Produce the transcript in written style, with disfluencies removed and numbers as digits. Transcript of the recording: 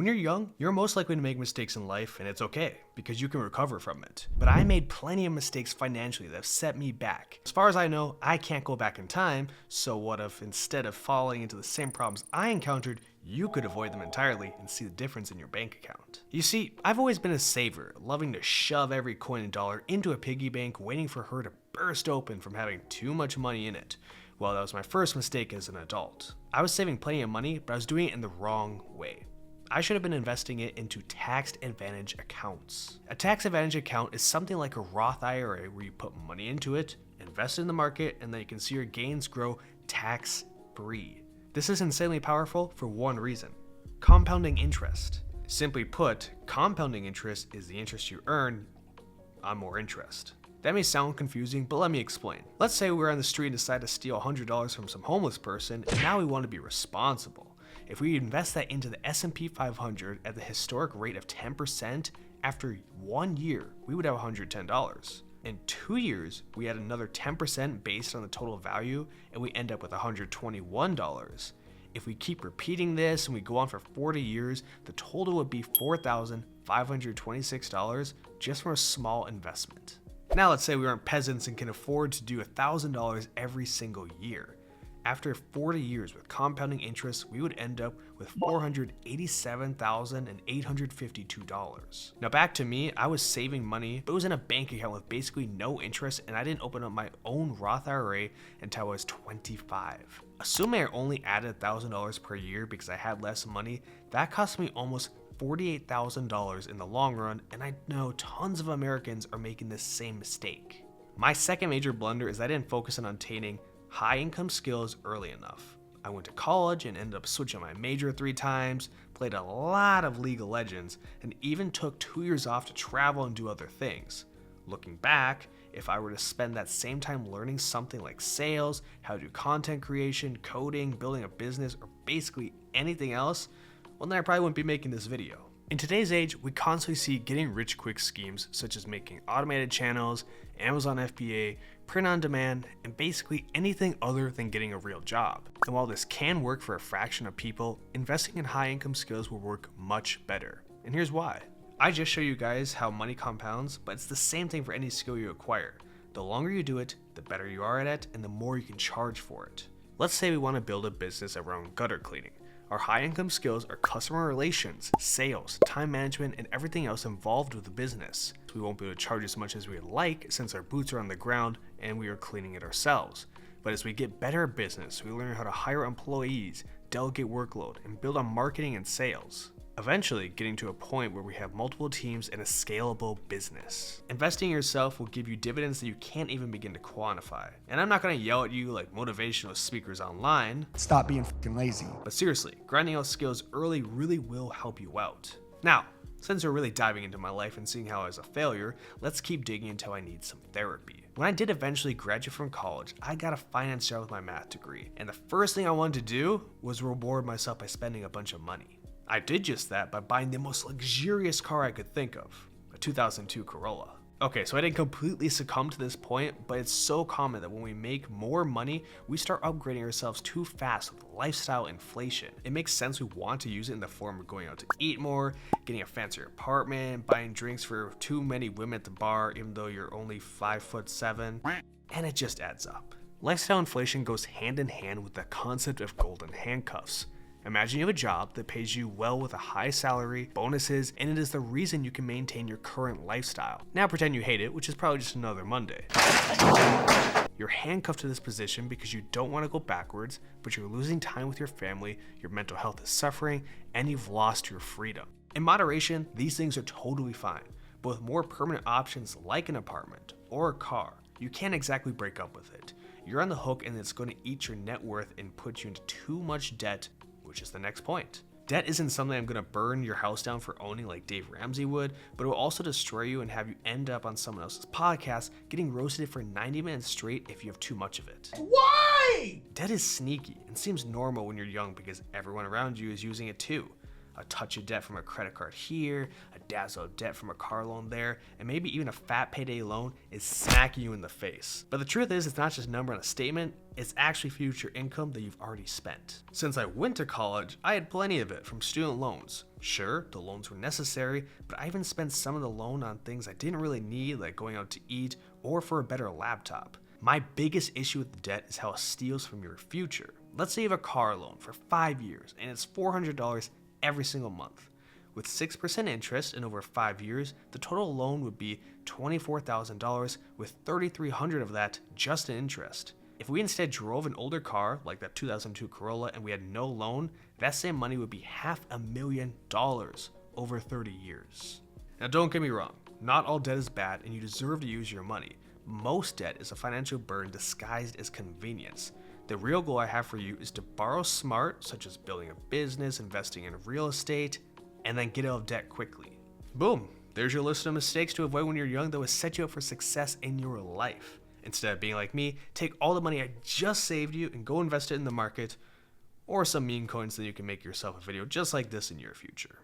When you're young, you're most likely to make mistakes in life, and it's okay, because you can recover from it. But I made plenty of mistakes financially that have set me back. As far as I know, I can't go back in time, so what if instead of falling into the same problems I encountered, you could avoid them entirely and see the difference in your bank account? You see, I've always been a saver, loving to shove every coin and dollar into a piggy bank, waiting for her to burst open from having too much money in it. Well, that was my first mistake as an adult. I was saving plenty of money, but I was doing it in the wrong way. I should have been investing it into tax advantage accounts. A tax advantage account is something like a Roth IRA where you put money into it, invest in the market, and then you can see your gains grow tax-free. This is insanely powerful for one reason: compounding interest. Simply put, compounding interest is the interest you earn on more interest. That may sound confusing, but let me explain. Let's say we're on the street and decide to steal $100 from some homeless person, and now we want to be responsible. If we invest that into the S&P 500 at the historic rate of 10%, after 1 year, we would have $110. In 2 years, we add another 10% based on the total value, and we end up with $121. If we keep repeating this and we go on for 40 years, the total would be $4,526 just from a small investment. Now let's say we aren't peasants and can afford to do $1,000 every single year. After 40 years with compounding interest, we would end up with $487,852. Now back to me, I was saving money, but it was in a bank account with basically no interest, and I didn't open up my own Roth IRA until I was 25. Assuming I only added $1,000 per year because I had less money, that cost me almost $48,000 in the long run, and I know tons of Americans are making this same mistake. My second major blunder is I didn't focus on attaining high income skills early enough. I went to college and ended up switching my major 3 times, played a lot of League of Legends, and even took 2 years off to travel and do other things. Looking back, if I were to spend that same time learning something like sales, how to do content creation, coding, building a business, or basically anything else, well then I probably wouldn't be making this video. In today's age, we constantly see getting rich quick schemes such as making automated channels, Amazon FBA, print on demand, and basically anything other than getting a real job. And while this can work for a fraction of people, investing in high income skills will work much better. And here's why. I just show you guys how money compounds, but it's the same thing for any skill you acquire. The longer you do it, the better you are at it, and the more you can charge for it. Let's say we want to build a business around gutter cleaning. Our high income skills are customer relations, sales, time management, and everything else involved with the business. We won't be able to charge as much as we would like since our boots are on the ground and we are cleaning it ourselves. But as we get better at business, we learn how to hire employees, delegate workload, and build on marketing and sales. Eventually getting to a point where we have multiple teams and a scalable business. Investing in yourself will give you dividends that you can't even begin to quantify. And I'm not gonna yell at you like motivational speakers online. Stop being fucking lazy. But seriously, grinding out skills early really will help you out. Now, since we're really diving into my life and seeing how I was a failure, let's keep digging until I need some therapy. When I did eventually graduate from college, I got a finance job with my math degree. And the first thing I wanted to do was reward myself by spending a bunch of money. I did just that by buying the most luxurious car I could think of, a 2002 Corolla. Okay, so I didn't completely succumb to this point, but it's so common that when we make more money, we start upgrading ourselves too fast with lifestyle inflation. It makes sense we want to use it in the form of going out to eat more, getting a fancier apartment, buying drinks for too many women at the bar even though you're only 5'7", and it just adds up. Lifestyle inflation goes hand in hand with the concept of golden handcuffs. Imagine you have a job that pays you well with a high salary, bonuses, and it is the reason you can maintain your current lifestyle. Now pretend you hate it, which is probably just another Monday. You're handcuffed to this position because you don't want to go backwards, but you're losing time with your family, your mental health is suffering, and you've lost your freedom. In moderation, these things are totally fine, but with more permanent options like an apartment or a car, you can't exactly break up with it. You're on the hook and it's going to eat your net worth and put you into too much debt, which is the next point. Debt isn't something I'm gonna burn your house down for owning like Dave Ramsey would, but it will also destroy you and have you end up on someone else's podcast getting roasted for 90 minutes straight if you have too much of it. Why? Debt is sneaky and seems normal when you're young because everyone around you is using it too. a touch of debt from a credit card here, a dazzle of debt from a car loan there, and maybe even a fat payday loan is smacking you in the face. But the truth is, it's not just a number on a statement, it's actually future income that you've already spent. Since I went to college, I had plenty of it from student loans. Sure, the loans were necessary, but I even spent some of the loan on things I didn't really need, like going out to eat or for a better laptop. My biggest issue with the debt is how it steals from your future. Let's say you have a car loan for 5 years and it's $400 every single month. With 6% interest in over 5 years, the total loan would be $24,000 with $3,300 of that just in interest. If we instead drove an older car, like that 2002 Corolla, and we had no loan, that same money would be $500,000 over 30 years. Now don't get me wrong, not all debt is bad and you deserve to use your money. Most debt is a financial burden disguised as convenience. The real goal I have for you is to borrow smart, such as building a business, investing in real estate, and then get out of debt quickly. Boom, there's your list of mistakes to avoid when you're young that will set you up for success in your life. Instead of being like me, take all the money I just saved you and go invest it in the market, or some meme coins that you can make yourself a video just like this in your future.